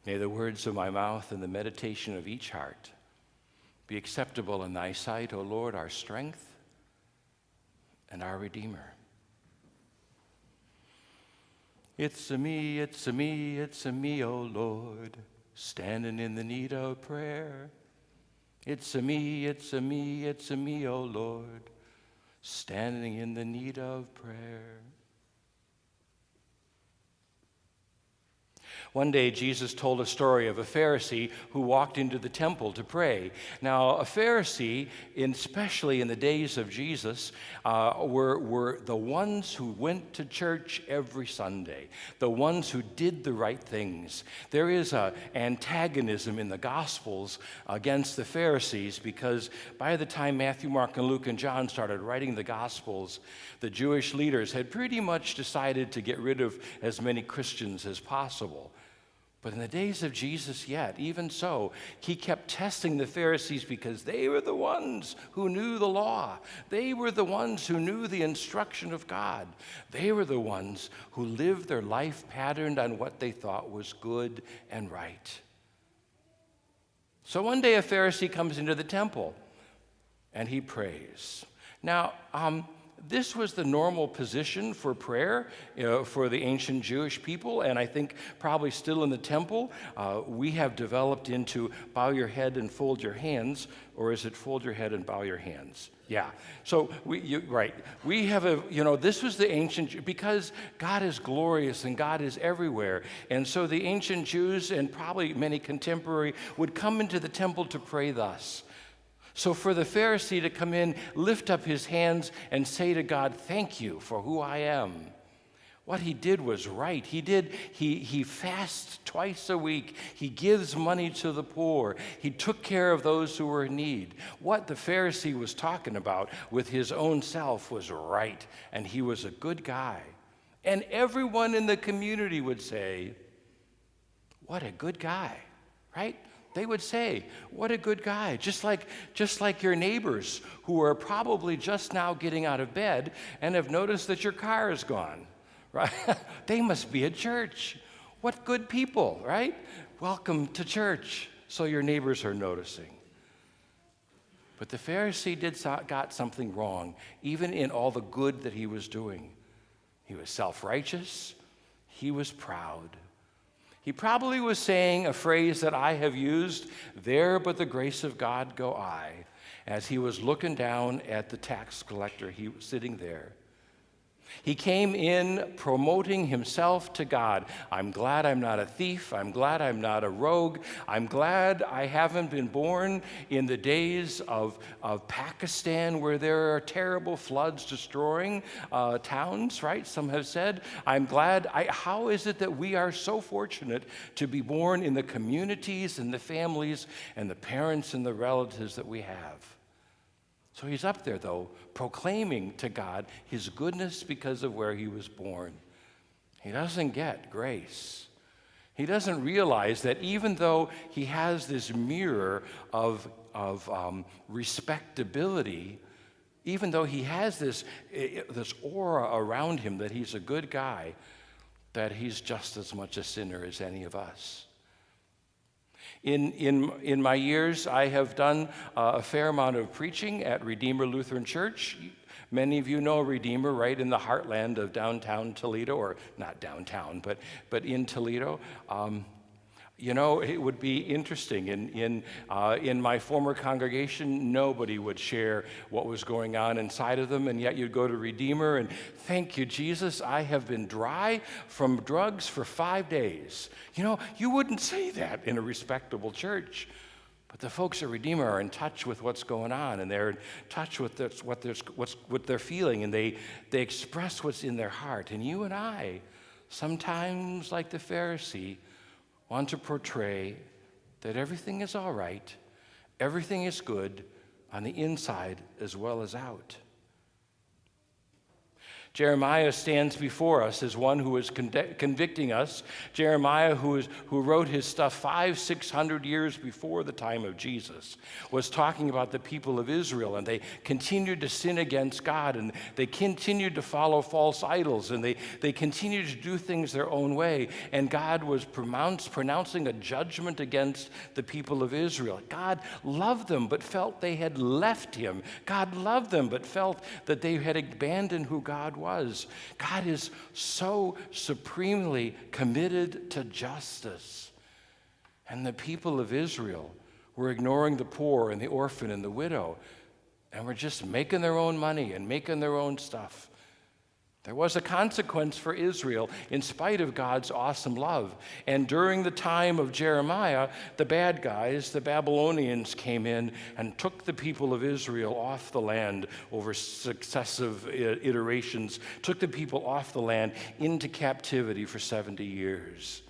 May the words of my mouth and the meditation of each heart be acceptable in thy sight, O Lord, our strength and our Redeemer. It's a me, it's a me, it's a me, O Lord, standing in the need of prayer. It's a me, it's a me, it's a me, O Lord, standing in the need of prayer. One day, Jesus told a story of a Pharisee who walked into the temple to pray. Now, a Pharisee, especially in the days of Jesus, were the ones who went to church every Sunday, the ones who did the right things. There is an antagonism in the Gospels against the Pharisees because by the time Matthew, Mark, and Luke, and John started writing the Gospels, the Jewish leaders had pretty much decided to get rid of as many Christians as possible. But in the days of Jesus yet, even so, he kept testing the Pharisees because they were the ones who knew the law. They were the ones who knew the instruction of God. They were the ones who lived their life patterned on what they thought was good and right. So one day a Pharisee comes into the temple and he prays. Now, this was the normal position for prayer for the ancient Jewish people, and I think probably still in the temple, we have developed into bow your head and fold your hands, or is it fold your head and bow your hands? Yeah. So we have this was the ancient, because God is glorious and God is everywhere, and so the ancient Jews and probably many contemporary would come into the temple to pray thus. So for the Pharisee to come in, lift up his hands, and say to God, "Thank you for who I am," what he did was right. He fasts twice a week. He gives money to the poor. He took care of those who were in need. What the Pharisee was talking about with his own self was right, and he was a good guy. And everyone in the community would say, "What a good guy," right? They would say, "What a good guy," just like your neighbors who are probably just now getting out of bed and have noticed that your car is gone, right? They must be at church. What good people, right? Welcome to church. So your neighbors are noticing. But the Pharisee got something wrong, even in all the good that he was doing. He was self-righteous. He was proud. He probably was saying a phrase that I have used, "There but the grace of God go I," as he was looking down at the tax collector. He was sitting there. He came in promoting himself to God. "I'm glad I'm not a thief. I'm glad I'm not a rogue. I'm glad I haven't been born in the days of Pakistan where there are terrible floods destroying towns," right? Some have said. "I'm glad. How is it that we are so fortunate to be born in the communities and the families and the parents and the relatives that we have?" So he's up there, though, proclaiming to God his goodness because of where he was born. He doesn't get grace. He doesn't realize that even though he has this mirror of respectability, even though he has this aura around him that he's a good guy, that he's just as much a sinner as any of us. In my years, I have done a fair amount of preaching at Redeemer Lutheran Church. Many of you know Redeemer, right in the heartland of downtown Toledo, or not downtown, but in Toledo. It would be interesting. In my former congregation, nobody would share what was going on inside of them, and yet you'd go to Redeemer and, "Thank you, Jesus, I have been dry from drugs for 5 days." You wouldn't say that in a respectable church. But the folks at Redeemer are in touch with what's going on, and they're in touch with what they're feeling, and they express what's in their heart. And you and I, sometimes like the Pharisee, want to portray that everything is all right, everything is good on the inside as well as out. Jeremiah stands before us as one who is convicting us. Jeremiah, who wrote his stuff 500-600 years before the time of Jesus, was talking about the people of Israel, and they continued to sin against God, and they continued to follow false idols, and they continued to do things their own way, and God was pronouncing a judgment against the people of Israel. God loved them, but felt they had left him. God loved them, but felt that they had abandoned who God was. God is so supremely committed to justice. And the people of Israel were ignoring the poor and the orphan and the widow, and were just making their own money and making their own stuff. There was a consequence for Israel in spite of God's awesome love. And during the time of Jeremiah, the bad guys, the Babylonians, came in and took the people of Israel off the land over successive iterations, took the people off the land into captivity for 70 years.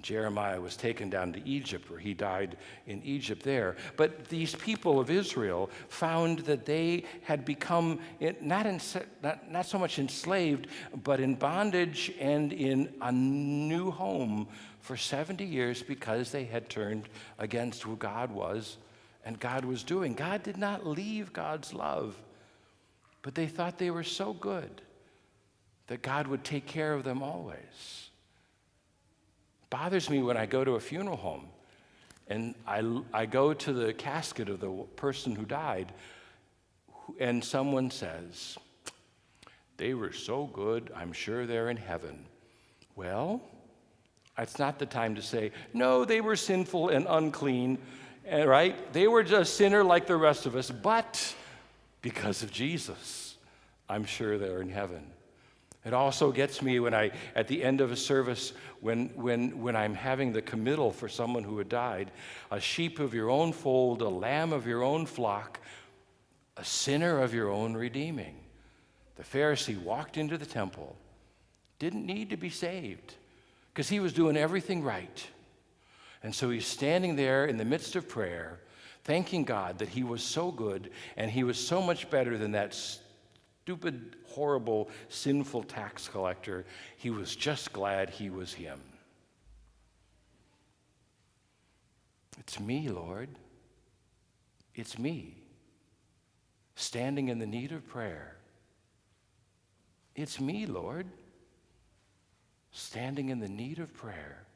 Jeremiah was taken down to Egypt, where he died in Egypt there. But these people of Israel found that they had become not so much enslaved, but in bondage and in a new home for 70 years because they had turned against who God was and God was doing. God did not leave God's love, but they thought they were so good that God would take care of them always. Bothers me when I go to a funeral home and I go to the casket of the person who died, and someone says, "They were so good, I'm sure they're in heaven." Well, it's not the time to say, "No, they were sinful and unclean," right? They were just sinner like the rest of us, but because of Jesus, I'm sure they're in heaven. It also gets me when at the end of a service, when I'm having the committal for someone who had died, a sheep of your own fold, a lamb of your own flock, a sinner of your own redeeming. The Pharisee walked into the temple, didn't need to be saved, because he was doing everything right. And so he's standing there in the midst of prayer, thanking God that he was so good and he was so much better than that stupid, horrible, sinful tax collector. He was just glad he was him. It's me, Lord. It's me, standing in the need of prayer. It's me, Lord, standing in the need of prayer.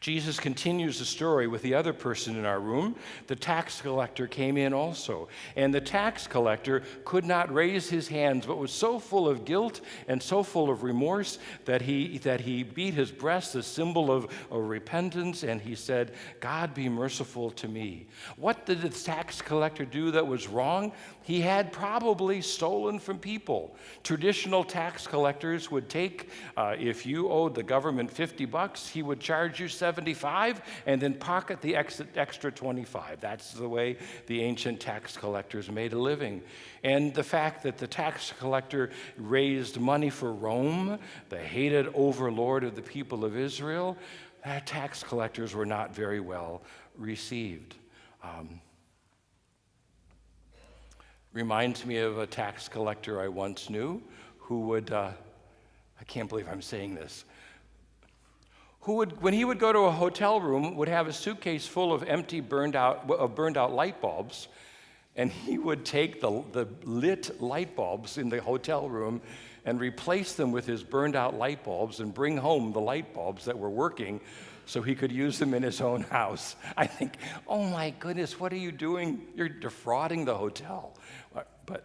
Jesus continues the story with the other person in our room. The tax collector came in also. And the tax collector could not raise his hands, but was so full of guilt and so full of remorse that he beat his breast, a symbol of repentance, and he said, "God, be merciful to me." What did the tax collector do that was wrong? He had probably stolen from people. Traditional tax collectors would take, if you owed the government $50, he would charge you $75 and then pocket the extra $25. That's the way the ancient tax collectors made a living. And the fact that the tax collector raised money for Rome, the hated overlord of the people of Israel, tax collectors were not very well received. Reminds me of a tax collector I once knew who would, I can't believe I'm saying this, who would, when he would go to a hotel room, would have a suitcase full of empty, burned out light bulbs, and he would take the lit light bulbs in the hotel room and replace them with his burned out light bulbs and bring home the light bulbs that were working so he could use them in his own house. I think, oh my goodness, what are you doing? You're defrauding the hotel. But,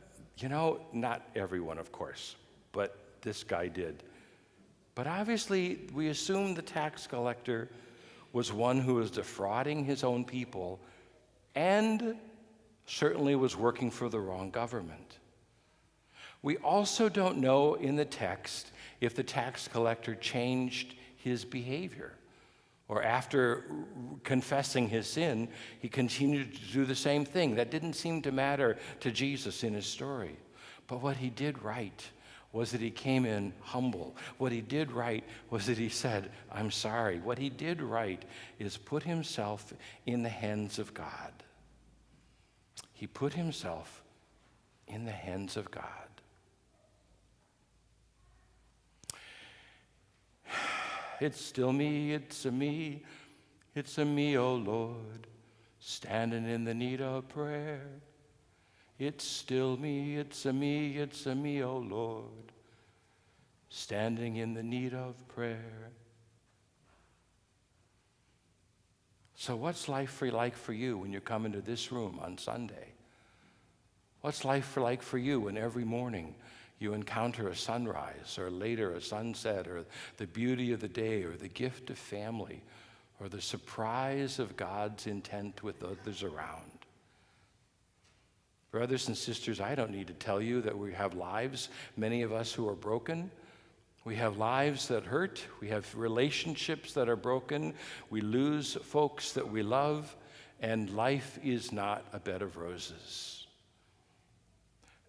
not everyone, of course, but this guy did. But obviously, we assume the tax collector was one who was defrauding his own people and certainly was working for the wrong government. We also don't know in the text if the tax collector changed his behavior, or after confessing his sin, he continued to do the same thing. That didn't seem to matter to Jesus in his story. But what he did right was that he came in humble. What he did right was that he said, "I'm sorry." What he did right is put himself in the hands of God. He put himself in the hands of God. It's still me, it's a me, oh Lord, standing in the need of prayer. It's still me, it's a me, oh Lord, standing in the need of prayer. So what's life like for you when you come into this room on Sunday? What's life like for you when every morning you encounter a sunrise or later a sunset or the beauty of the day or the gift of family or the surprise of God's intent with others around? Brothers and sisters, I don't need to tell you that we have lives, many of us who are broken. We have lives that hurt. We have relationships that are broken. We lose folks that we love, and life is not a bed of roses.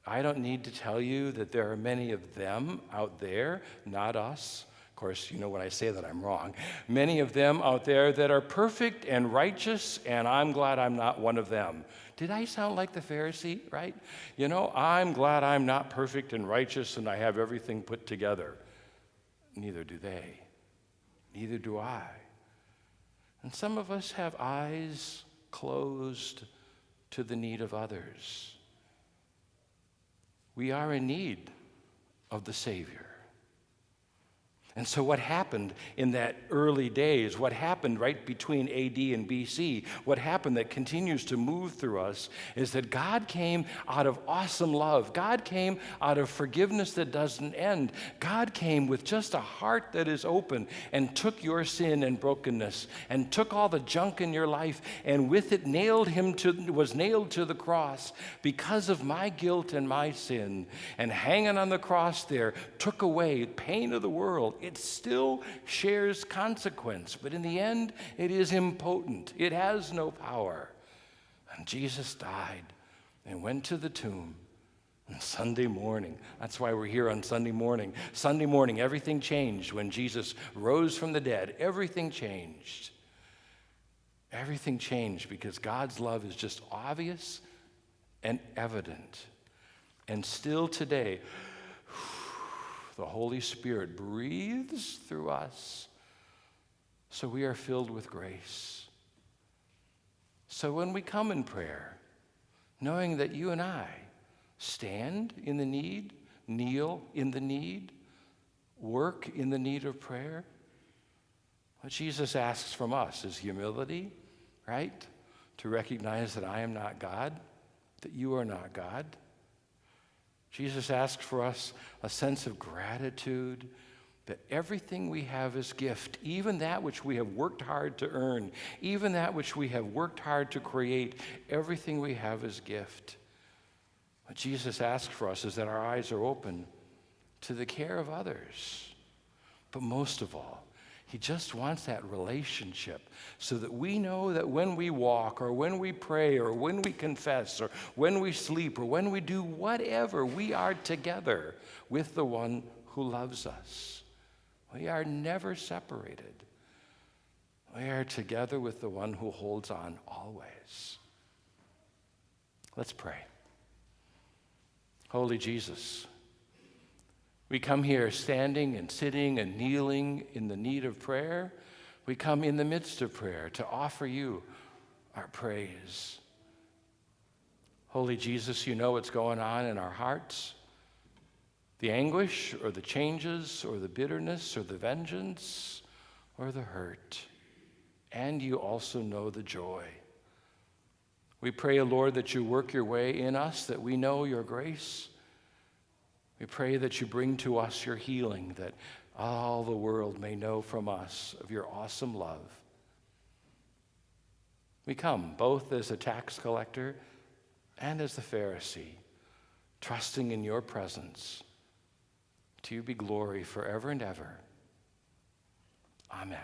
I don't need to tell you that there are many of them out there, not us. Of course, you know when I say that I'm wrong. Many of them out there that are perfect and righteous, and I'm glad I'm not one of them. Did I sound like the Pharisee, right? You know, I'm glad I'm not perfect and righteous and I have everything put together. Neither do they. Neither do I. And some of us have eyes closed to the need of others. We are in need of the Savior. And so what happened in that early days, what happened right between AD and BC, what happened that continues to move through us is that God came out of awesome love. God came out of forgiveness that doesn't end. God came with just a heart that is open and took your sin and brokenness and took all the junk in your life and with it was nailed to the cross because of my guilt and my sin. And hanging on the cross there took away pain of the world. It still shares consequence, but in the end, it is impotent. It has no power. And Jesus died and went to the tomb on Sunday morning. That's why we're here on Sunday morning. Sunday morning, everything changed when Jesus rose from the dead. Everything changed. Everything changed because God's love is just obvious and evident. And still today, the Holy Spirit breathes through us, so we are filled with grace. So when we come in prayer, knowing that you and I stand in the need, kneel in the need, work in the need of prayer, what Jesus asks from us is humility, right? To recognize that I am not God, that you are not God. Jesus asks for us a sense of gratitude that everything we have is gift, even that which we have worked hard to earn, even that which we have worked hard to create, everything we have is gift. What Jesus asks for us is that our eyes are open to the care of others. But most of all, he just wants that relationship so that we know that when we walk or when we pray or when we confess or when we sleep or when we do whatever, we are together with the one who loves us. We are never separated. We are together with the one who holds on always. Let's pray. Holy Jesus, we come here standing and sitting and kneeling in the need of prayer. We come in the midst of prayer to offer you our praise. Holy Jesus, you know what's going on in our hearts. The anguish or the changes or the bitterness or the vengeance or the hurt. And you also know the joy. We pray, Lord, that you work your way in us, that we know your grace. We pray that you bring to us your healing, that all the world may know from us of your awesome love. We come both as a tax collector and as the Pharisee, trusting in your presence. To you be glory forever and ever. Amen.